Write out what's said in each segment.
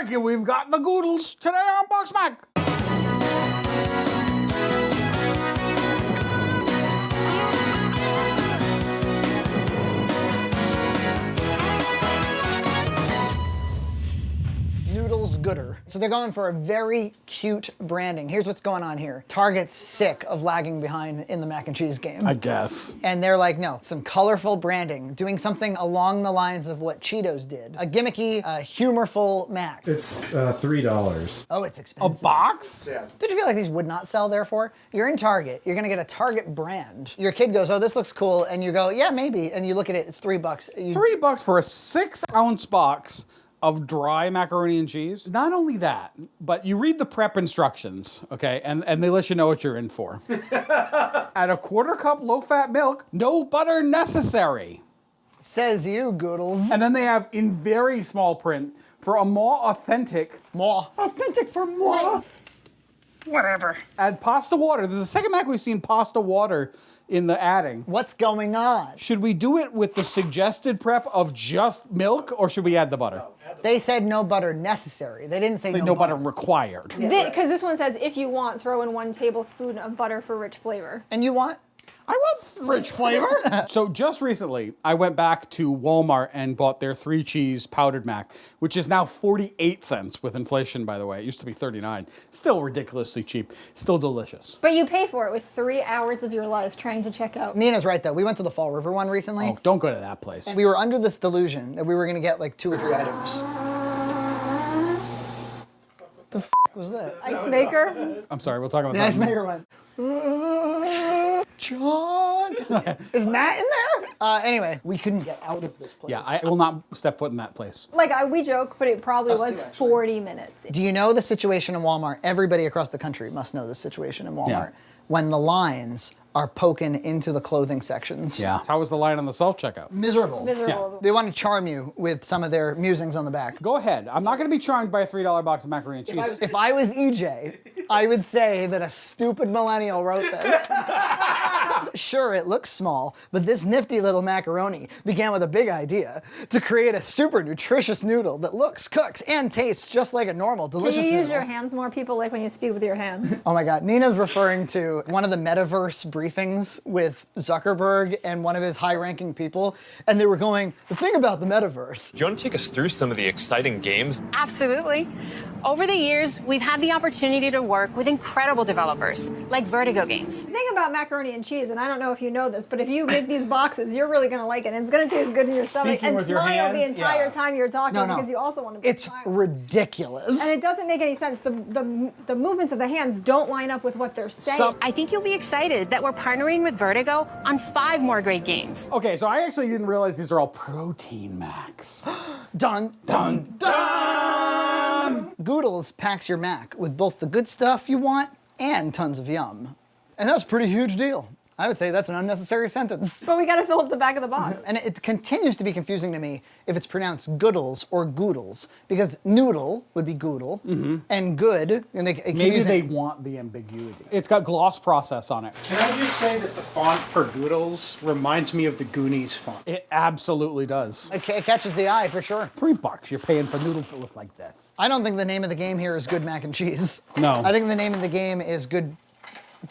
Crikey, we've got the Goodles today on BoxMac. Noodles gooder. So they're going for a very cute branding. Here's what's going on here. Target's sick of lagging behind in the mac and cheese game. I guess. And they're like, no, some colorful branding, doing something along the lines of what Cheetos did. A gimmicky, humorful mac. It's $3. Oh, it's A expensive. box? Yeah. Did you feel like these would not sell, therefore? You're in Target, you're gonna get a Target brand. Your kid goes, oh, this looks cool, and you go, yeah, maybe, and you look at it, it's $3. $3 for a 6-ounce box of dry macaroni and cheese. Not only that, but you read the prep instructions, okay, and they let you know what you're in for. At a 1/4 cup low-fat milk, no butter necessary. Says you, Goodles. And then they have, in very small print, for a more authentic, Authentic for more. Whatever. add pasta water. There's a second Mac we've seen pasta water in the adding. What's going on? Should we do it with the suggested prep of just milk, or should we add the butter? They said no butter necessary. They didn't say Say no butter required. Because this one says, if you want, throw in 1 tablespoon of butter for rich flavor. And you want? I want rich flavor. So just recently, I went back to Walmart and bought their 3-cheese powdered mac, which is now 48 cents with inflation, by the way. It used to be 39. Still ridiculously cheap. Still delicious. But you pay for it with 3 hours of your life trying to check out. Nina's right, though. We went to the Fall River one recently. Oh, don't go to that place. We were under this delusion that we were gonna get like 2 or 3 items. The f was that? Ice maker? I'm sorry, we'll talk about The that. ice maker went, John! Is Matt in there? Anyway, we couldn't get out of this place. Yeah, I will not step foot in that place. Like, we joke, but it probably was 40 minutes. Do you know the situation in Walmart? Everybody across the country must know this situation in Walmart. Yeah. When the lines are poking into the clothing sections. Yeah. How was the line on the self-checkout? Miserable. Miserable. They want to charm you with some of their musings on the back. Go ahead. I'm not going to be charmed by a $3 box of macaroni and cheese. If I was EJ, I would say that a stupid millennial wrote this. Sure, it looks small, but this nifty little macaroni began with a big idea to create a super nutritious noodle that looks, cooks, and tastes just like a normal, delicious Can you use noodle. your hands more? People like when you speak with your hands. Oh my God, Nina's referring to one of the metaverse briefings with Zuckerberg and one of his high-ranking people, and they were going, the thing about the metaverse. Do you want to take us through some of the exciting games? Absolutely. Over the years, we've had the opportunity to work with incredible developers like Vertigo Games. The thing about macaroni and cheese, and I don't know if you know this, but if you make these boxes, you're really gonna like it, and it's gonna taste good in your stomach. Speaking And with your smile the hands, entire yeah. time you're talking No, no. because you also want to be It's smiling. ridiculous. And it doesn't make any sense. The movements of the hands don't line up with what they're saying. I think you'll be excited that we're partnering with Vertigo on 5 more great games. Okay, so I actually didn't realize these are all protein macs. Dun, dun, dun! Goodles packs your Mac with both the good stuff you want and tons of yum. And that's a pretty huge deal. I would say that's an unnecessary sentence. But we gotta fill up the back of the box. And it continues to be confusing to me if it's pronounced Goodles or Goodles, because noodle would be Goodle, and good, and they keep Maybe using- they want the ambiguity. It's got gloss process on it. Can I just say that the font for Goodles reminds me of the Goonies font? It absolutely does. It catches the eye for sure. $3 you're paying for noodles that look like this. I don't think the name of the game here is Good Mac and Cheese. No. I think the name of the game is Good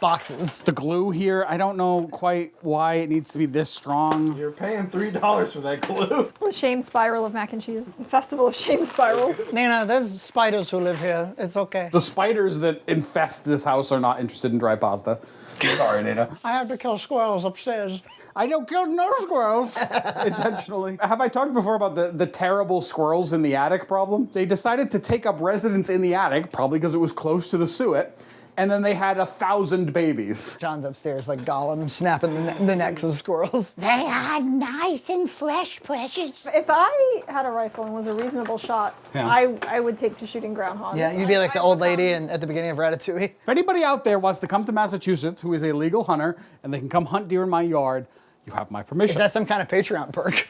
Boxes. The glue here, I don't know quite why it needs to be this strong. You're paying $3 for that glue. The shame spiral of mac and cheese. The festival of shame spirals. Nina, there's spiders who live here. It's okay. The spiders that infest this house are not interested in dry pasta. Sorry, Nina. I have to kill squirrels upstairs. I don't kill no squirrels intentionally. Have I talked before about the terrible squirrels in the attic problem? They decided to take up residence in the attic, probably because it was close to the suet, and then they had 1,000 babies. John's upstairs like Gollum snapping the necks of squirrels. They are nice and fresh, precious. If I had a rifle and was a reasonable shot, Yeah. I would take to shooting groundhogs. Yeah, you'd be like the old lady at the beginning of Ratatouille. If anybody out there wants to come to Massachusetts who is a legal hunter and they can come hunt deer in my yard, you have my permission. Is that some kind of Patreon perk?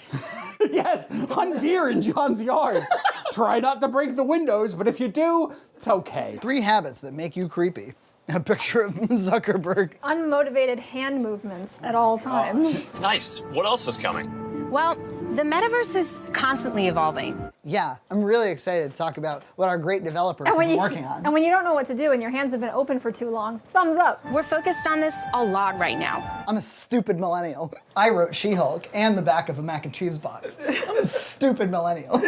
Yes, hunt deer in John's yard. Try not to break the windows, but if you do, it's okay. 3 habits that make you creepy. A picture of Zuckerberg. Unmotivated hand movements at all times. Nice. What else is coming? Well, the metaverse is constantly evolving. Yeah, I'm really excited to talk about what our great developers have been working on. And when you don't know what to do and your hands have been open for too long, thumbs up. We're focused on this a lot right now. I'm a stupid millennial. I wrote She-Hulk and the back of a mac and cheese box. I'm a stupid millennial.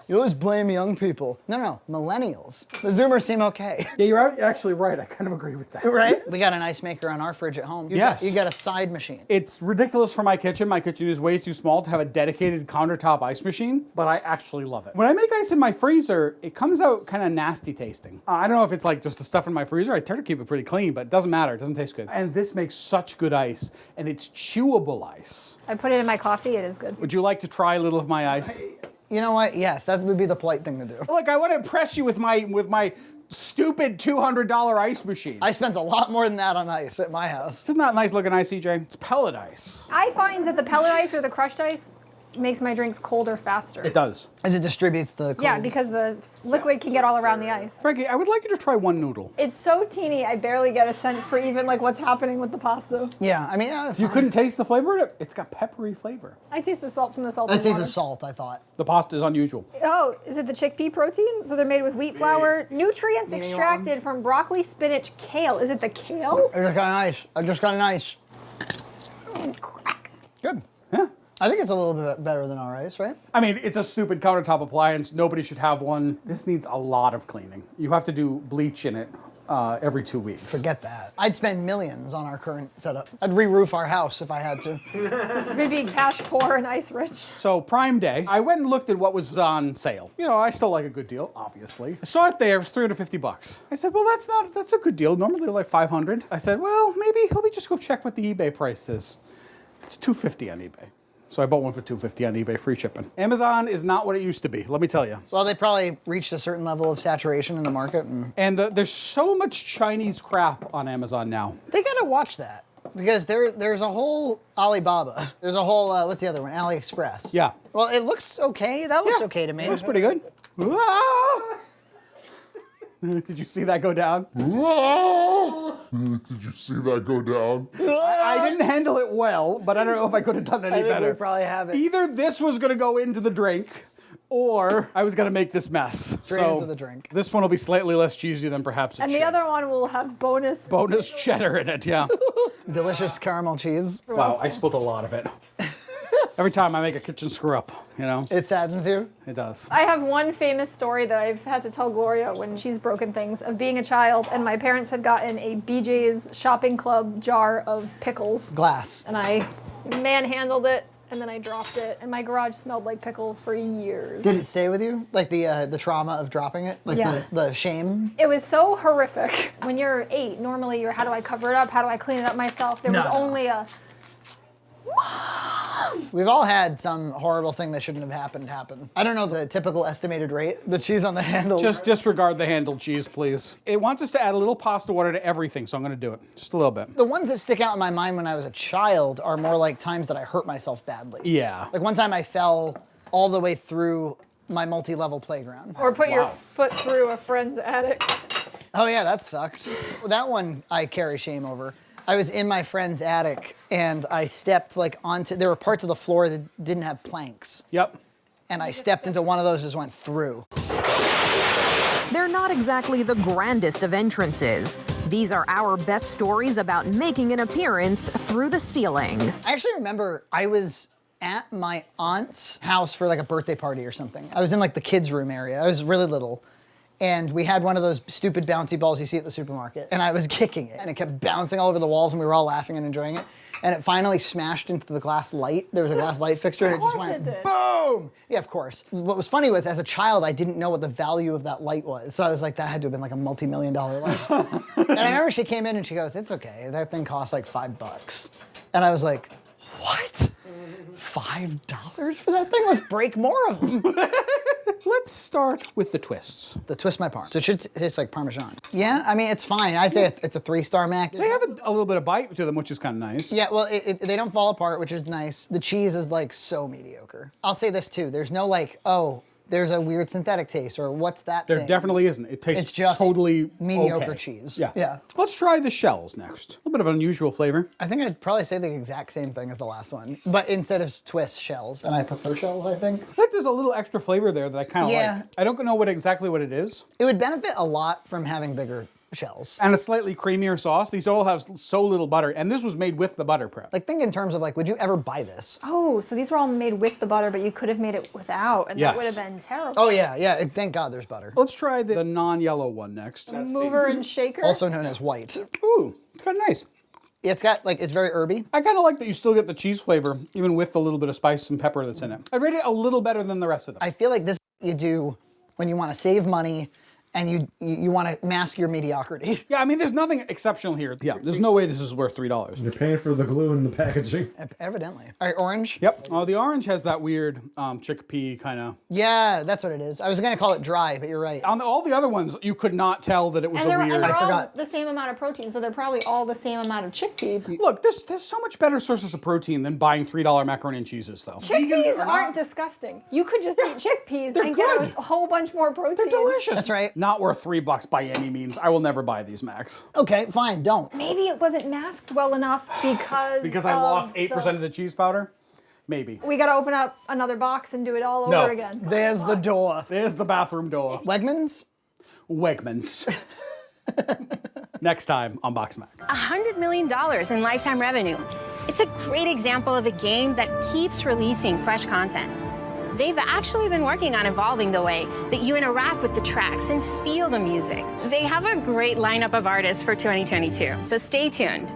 You always blame young people. No, millennials. The Zoomers seem okay. Yeah, you're actually right. I kind of agree with that. Right? We got an ice maker on our fridge at home. You got a side machine. It's ridiculous for my kitchen. My kitchen is way too small to have a dedicated countertop ice machine, but I actually love it. When I make ice in my freezer, it comes out kind of nasty tasting. I don't know if it's like just the stuff in my freezer. I try to keep it pretty clean, but it doesn't matter. It doesn't taste good. And this makes such good ice, and it's chewable ice. I put it in my coffee, it is good. Would you like to try a little of my ice? You know what? Yes, that would be the polite thing to do. Look, I want to impress you with my stupid $200 ice machine. I spent a lot more than that on ice at my house. This is not nice looking ice, EJ. It's pellet ice. I find that the pellet ice or the crushed ice makes my drinks colder faster. It does. As it distributes the cold. Yeah, because the liquid can get all around the ice. Frankie, I would like you to try one noodle. It's so teeny, I barely get a sense for even like what's happening with the pasta. Yeah, I mean, You couldn't taste the flavor of it? It's got peppery flavor. I taste the salt from the salt. I taste the salt, I thought. The pasta is unusual. Oh, is it the chickpea protein? So they're made with wheat flour, nutrients extracted from broccoli, spinach, kale. Is it the kale? I just got an ice. Good. Yeah. I think it's a little bit better than our ice, right? I mean, it's a stupid countertop appliance. Nobody should have one. This needs a lot of cleaning. You have to do bleach in it every 2 weeks. Forget that. I'd spend millions on our current setup. I'd re-roof our house if I had to. Maybe cash poor and ice rich. So Prime Day, I went and looked at what was on sale. You know, I still like a good deal, obviously. I saw it there, it was $350. I said, well, that's a good deal. Normally like 500. I said, well, maybe let me just go check what the eBay price is. It's $250 on eBay. So I bought one for $250 on eBay, free shipping. Amazon is not what it used to be, let me tell you. Well, they probably reached a certain level of saturation in the market. And there's so much Chinese crap on Amazon now. They gotta watch that. Because there's a whole Alibaba. There's a whole, what's the other one? AliExpress. Yeah. Well, it looks okay. That looks okay to me. It looks pretty good. Ah! Did you see that go down? Did you see that go down? I didn't handle it well, but I don't know if I could have done any I think better. we probably have it. Either this was going to go into the drink, or I was going to make this mess. Straight into the drink. This one will be slightly less cheesy than perhaps it And should. the other one will have bonus. Bonus cheddar in it, yeah. Delicious caramel cheese. Wow, I spilled a lot of it. Every time I make a kitchen screw up, you know? It saddens you. It does. I have one famous story that I've had to tell Gloria when she's broken things of being a child, and my parents had gotten a BJ's Shopping Club jar of pickles. Glass. And I manhandled it, and then I dropped it, and my garage smelled like pickles for years. Did it stay with you? Like the trauma of dropping it? Like Yeah. the shame? It was so horrific. When you're 8, normally you're, how do I cover it up? How do I clean it up myself? There was No. only a... We've all had some horrible thing that shouldn't have happened happen. I don't know the typical estimated rate. The cheese on the handle. Just disregard the handled cheese, please. It wants us to add a little pasta water to everything, so I'm going to do it. Just a little bit. The ones that stick out in my mind when I was a child are more like times that I hurt myself badly. Yeah. Like one time I fell all the way through my multi-level playground. Or put your foot through a friend's attic. Oh yeah, that sucked. That one I carry shame over. I was in my friend's attic and I stepped like onto, there were parts of the floor that didn't have planks. Yep. And I stepped into one of those and just went through. They're not exactly the grandest of entrances. These are our best stories about making an appearance through the ceiling. I actually remember I was at my aunt's house for like a birthday party or something. I was in like the kids' room area. I was really little. And we had one of those stupid bouncy balls you see at the supermarket. And I was kicking it. And it kept bouncing all over the walls and we were all laughing and enjoying it. And it finally smashed into the glass light. There was a glass light fixture and it just went boom! Yeah, of course. What was funny was, as a child, I didn't know what the value of that light was. So I was like, that had to have been like a multi-million-dollar light. And I remember she came in and she goes, it's okay, that thing costs like $5. And I was like, what? $5 for that thing? Let's break more of them. Let's start with the twists. The twist my parm. So it should taste like Parmesan. Yeah, I mean, it's fine. I'd say it's a 3-star Mac. They have a little bit of bite to them, which is kind of nice. Yeah, well, they don't fall apart, which is nice. The cheese is like so mediocre. I'll say this too. There's no like, oh, there's a weird synthetic taste, or what's that There thing? definitely isn't. It tastes It's just totally mediocre okay. cheese. Yeah. Yeah. Let's try the shells next. A little bit of unusual flavor. I think I'd probably say the exact same thing as the last one, but instead of twist, shells. And I prefer shells, I think. I think there's a little extra flavor there that I kind of Yeah. like. I don't know exactly what it is. It would benefit a lot from having bigger shells. And a slightly creamier sauce. These all have so little butter, and this was made with the butter prep. Like, think in terms of like, would you ever buy this? Oh, so these were all made with the butter, but you could have made it without, and Yes. that would have been terrible. Oh yeah, yeah. Thank God there's butter. Let's try the non-yellow one next. Mover and shaker. Also known as white. Ooh, it's kind of nice. It's got like, it's very herby. I kind of like that you still get the cheese flavor, even with the little bit of spice and pepper that's in it. I'd rate it a little better than the rest of them. I feel like this you do when you want to save money and you want to mask your mediocrity. Yeah, I mean, there's nothing exceptional here. Yeah, there's no way this is worth $3. You're paying for the glue and the packaging. Evidently. All right, orange. Yep. Oh, the orange has that weird chickpea kind of. Yeah, that's what it is. I was gonna call it dry, but you're right. On all the other ones, you could not tell that it was and a they're, weird. and they're all forgot. the same amount of protein, so they're probably all the same amount of chickpea. Look, there's so much better sources of protein than buying $3 macaroni and cheeses, though. Chickpeas aren't disgusting. You could just eat chickpeas They're and good. get a whole bunch more protein. They're delicious. That's right. Not worth $3 by any means. I will never buy these, Max. Okay, fine, don't. Maybe it wasn't masked well enough because Because I lost 8% of the cheese powder? Maybe. We gotta open up another box and do it all No. over again. There's the door. There's the bathroom door. Wegmans? Wegmans. Next time on BoxMac. $100 million in lifetime revenue. It's a great example of a game that keeps releasing fresh content. They've actually been working on evolving the way that you interact with the tracks and feel the music. They have a great lineup of artists for 2022, so stay tuned.